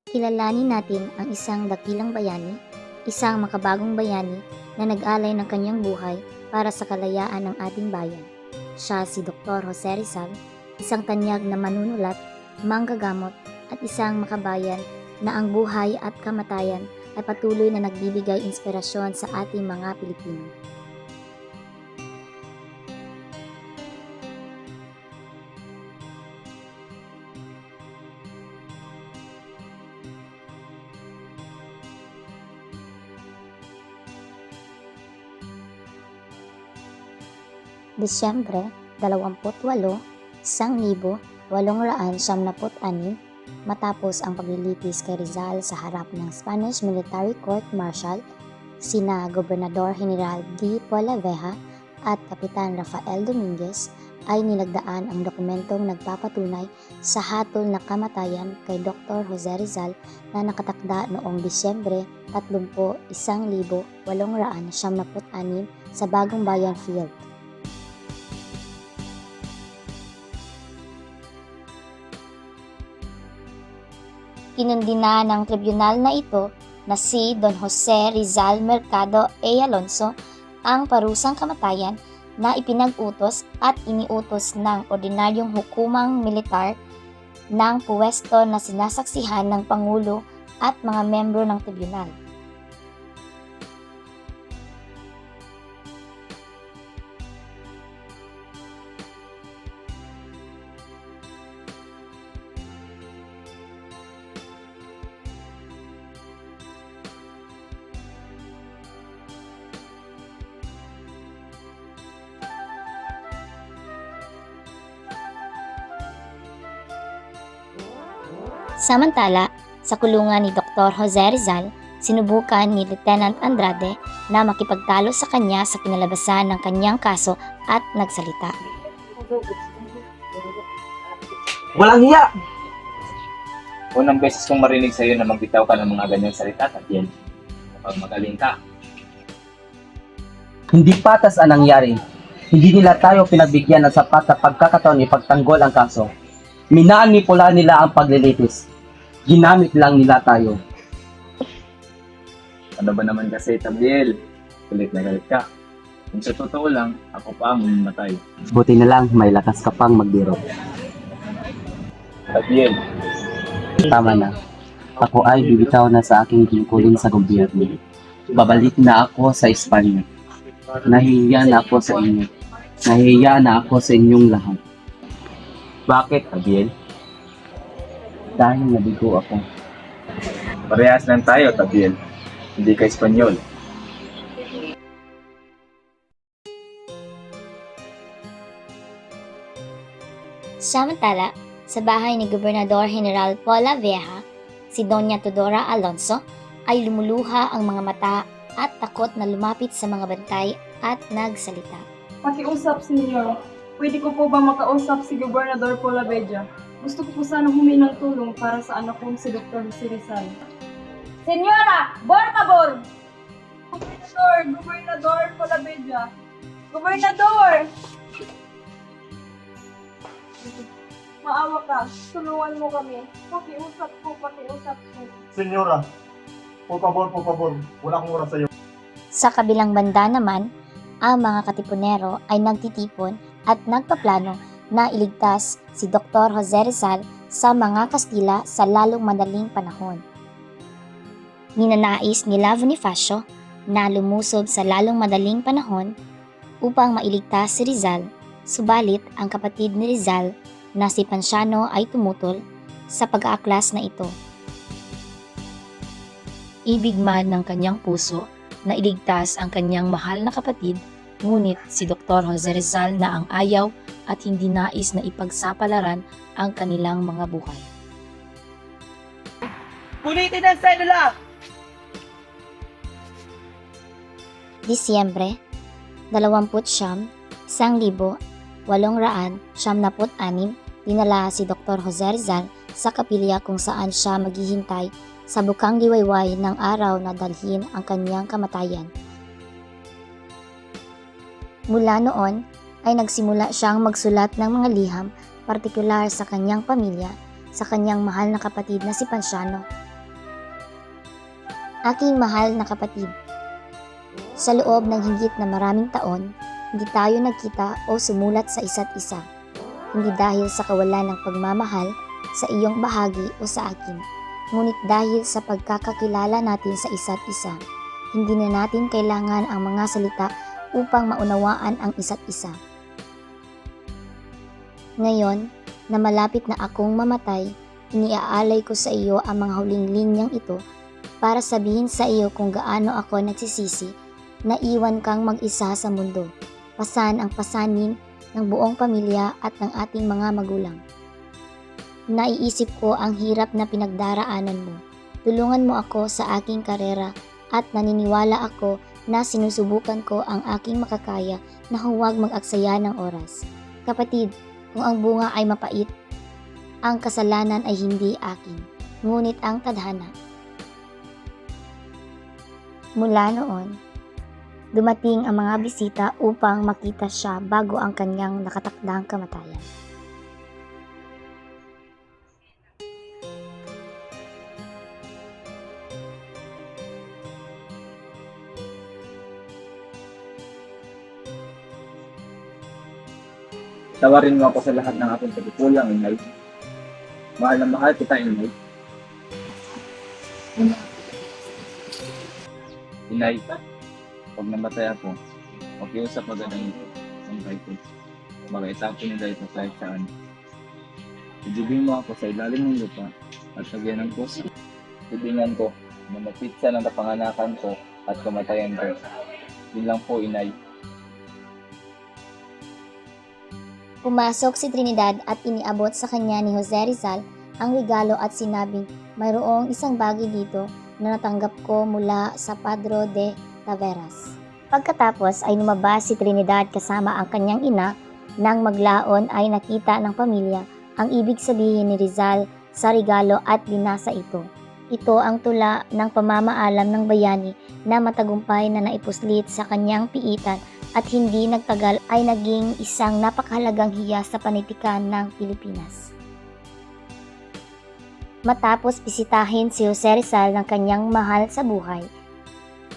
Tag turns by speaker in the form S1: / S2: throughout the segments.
S1: Kilalanin natin ang isang dakilang bayani, isang makabagong bayani na nag-alay ng kanyang buhay para sa kalayaan ng ating bayan. Siya si Dr. Jose Rizal, isang tanyag na manunulat, manggagamot at isang makabayan na ang buhay at kamatayan ay patuloy na nagbibigay inspirasyon sa ating mga Pilipino. Disyembre 28, 1896, matapos ang paglilitis kay Rizal sa harap ng Spanish Military Court Martial, sina Gobernador General D. Polavieja at Kapitan Rafael Dominguez ay nilagdaan ang dokumentong nagpapatunay sa hatol na kamatayan kay Dr. Jose Rizal na nakatakda noong Disyembre 30, 1896 sa Bagong Bayan Field. Kinundina ng tribunal na ito na si Don Jose Rizal Mercado A. Alonso ang parusang kamatayan na ipinag-utos at iniutos ng ordinaryong hukumang militar ng puwesto na sinasaksihan ng Pangulo at mga membro ng tribunal. Samantala, sa kulungan ni Dr. Jose Rizal, sinubukan ni Lieutenant Andrade na makipagtalo sa kanya sa kinalabasan ng kanyang kaso at nagsalita.
S2: Walang hiya!
S3: Unang beses kong marinig sa iyo na magbitaw ka ng mga ganyang salita, Tapiel. Kapag magaling ka.
S2: Hindi patas ang nangyari. Hindi nila tayo pinagbigyan ng sapat na pagkakataon ipagtanggol ang kaso. Minanipula nila ang paglilitis. Ginamit lang nila tayo.
S3: Ano ba naman kasi, Tapiel? Galit na galit ka. Kung sa totoo lang, ako pa ang mamatay.
S2: Buti na lang may lakas ka pang magbiro.
S3: Tapiel,
S2: Tama na. Ako ay bibitaw na sa aking tungkulin sa gobyerno. Babalik na ako sa Espanya. Nahihiya na ako sa inyo. Nahihiya na ako sa inyong lahat.
S3: bakit, Tapiel?
S2: Dahil nabigo ako.
S3: Parehas lang tayo, Tapiel. Hindi ka Espanyol.
S1: Samantala, sa bahay ni Gobernador General Polavieja, si Doña Teodora Alonso ay lumuluha ang mga mata at takot na lumapit sa mga bantay at nagsalita.
S4: Pakiusap, Senyor. Pwede ko po ba makausap si Gobernador Polavieja? Gusto ko po sana humingi ng tulong para sa anak kong si Dr. Jose Rizal. Senyora! Por favor! Gobernador Polavieja! Gobernador! Maawa ka. Tulungan mo kami. Pakiusap po.
S5: Senyora, por favor, wala akong oras sa'yo.
S1: Sa kabilang banda naman, ang mga katipunero ay nagtitipon at nagpaplano na iligtas si Dr. Jose Rizal sa mga Kastila sa lalong madaling panahon. Ninanais nila Bonifacio na lumusob sa lalong madaling panahon upang mailigtas si Rizal, subalit ang kapatid ni Rizal na si Ponciano ay tumutol sa pag-aaklas na ito.
S6: Ibig man ng kanyang puso na iligtas ang kanyang mahal na kapatid, ngunit si Dr. Jose Rizal na ang ayaw at hindi nais na ipagsapalaran ang kanilang mga buhay.
S2: Punitin ang selula!
S1: Disyembre 29, 1896, dinala si Dr. Jose Rizal sa kapilya kung saan siya maghihintay sa bukang liwayway ng araw na dalhin ang kanyang kamatayan. Mula noon ay nagsimula siyang magsulat ng mga liham, partikular sa kanyang pamilya, sa kanyang mahal na kapatid na si Ponciano, Aking mahal na kapatid, sa loob ng higit na maraming taon, hindi tayo nagkita o sumulat sa isa't isa. Hindi dahil sa kawalan ng pagmamahal sa iyong bahagi o sa akin, ngunit dahil sa pagkakakilala natin sa isa't isa. Hindi na natin kailangan ang mga salita upang maunawaan ang isa't isa. Ngayon, na malapit na akong mamatay, iniaalay ko sa iyo ang mga huling linyang ito para sabihin sa iyo kung gaano ako nagsisisi na iwan kang mag-isa sa mundo. Pasan ang pasanin ng buong pamilya at ng ating mga magulang. Naiisip ko ang hirap na pinagdaraanan mo. Tulungan mo ako sa aking karera at naniniwala ako na sinusubukan ko ang aking makakaya na huwag mag-aksaya ng oras. Kapatid, kung ang bunga ay mapait, ang kasalanan ay hindi akin, ngunit ang tadhana. Mula noon, dumating ang mga bisita upang makita siya bago ang kanyang nakatakdang kamatayan.
S3: Tawarin mo ako sa lahat ng aking pagkukulang, Inay. Mahal na mahal kita, Inay. Inay, pag namatay ako, makiusap agad ang sangkay ko. Baka itapon nila ito kahit saan. Ijubin mo ako sa ilalim ng lupa at lagyan ng puso. Ibingan ko na mapitsa ng kapanganakan ko at kamatayan ko. Yun lang po, Inay.
S1: Pumasok si Trinidad at iniabot sa kanya ni Jose Rizal ang regalo at sinabing, mayroong isang bagay dito na natanggap ko mula sa Padre de Taveras. Pagkatapos ay lumabas si Trinidad kasama ang kanyang ina. Nang maglaon ay nakita ng pamilya ang ibig sabihin ni Rizal sa regalo at binasa ito. Ito ang tula ng pamamaalam ng bayani na matagumpay na naipuslit sa kanyang piitan at hindi nagtagal ay naging isang napakahalagang hiyas sa panitikan ng Pilipinas. Matapos bisitahin si Jose Rizal ng kanyang mahal sa buhay,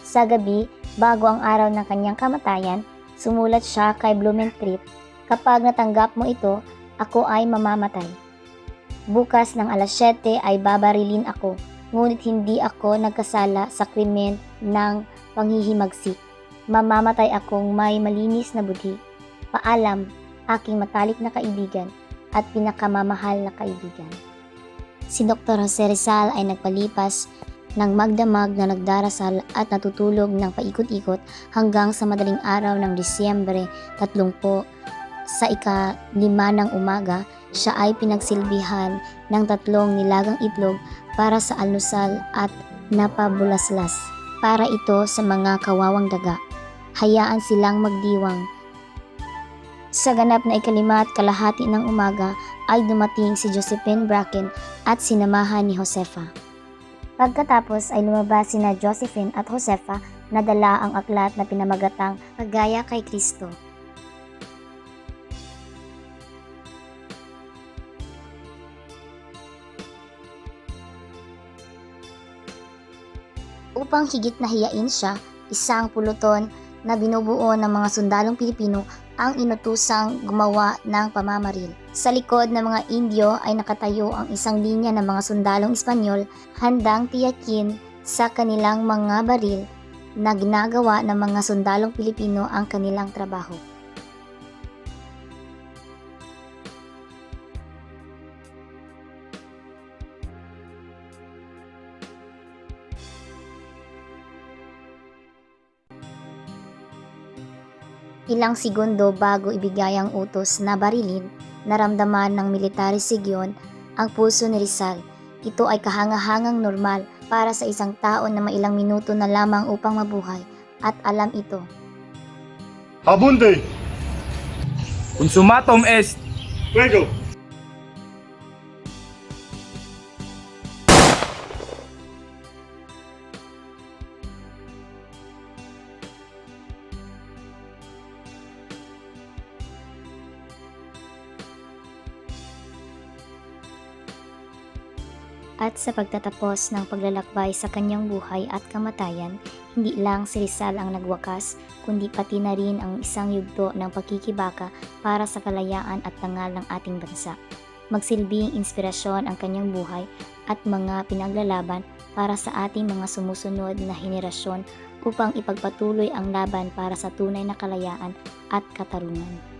S1: sa gabi bago ang araw ng kanyang kamatayan, sumulat siya kay Blumentritt, "Kapag natanggap mo ito, ako ay mamamatay. Bukas ng alas 7 ay babarilin ako, ngunit hindi ako nagkasala sa krimen ng panghihimagsik. Mamamatay akong may malinis na budhi. Paalam, aking matalik na kaibigan at pinakamamahal na kaibigan." Si Dr. Jose Rizal ay nagpalipas ng magdamag na nagdarasal at natutulog ng paikot-ikot hanggang sa madaling araw ng Disyembre 30 sa ika-5 ng umaga. Siya ay pinagsilbihan ng 3 nilagang itlog para sa almusal at napabulaslas para ito sa mga kawawang daga. Hayaan silang magdiwang. Sa ganap na ika-5:30 ng umaga ay dumating si Josephine Bracken at sinamahan ni Josefa. Pagkatapos ay lumabas sina Josephine at Josefa na dala ang aklat na pinamagatang Pagaya kay Kristo. Upang higit na hiyain siya, isang puluton na binubuo ng mga sundalong Pilipino ang inutusang gumawa ng pamamaril. Sa likod ng mga Indio ay nakatayo ang isang linya ng mga sundalong Espanyol handang tiyakin sa kanilang mga baril na ginagawa ng mga sundalong Pilipino ang kanilang trabaho. Ilang segundo bago ibigay ang utos na barilin, naramdaman ng military sigyon ang puso ni Rizal. Ito ay kahangahangang normal para sa isang tao na mailang minuto na lamang upang mabuhay, at alam ito.
S5: Abunde!
S3: Consumatum est!
S5: Fuego!
S1: At sa pagtatapos ng paglalakbay sa kanyang buhay at kamatayan, hindi lang si Rizal ang nagwakas, kundi pati na rin ang isang yugto ng pagkikibaka para sa kalayaan at tangal ng ating bansa. Magsilbing inspirasyon ang kanyang buhay at mga pinaglalaban para sa ating mga sumusunod na henerasyon upang ipagpatuloy ang laban para sa tunay na kalayaan at katarungan.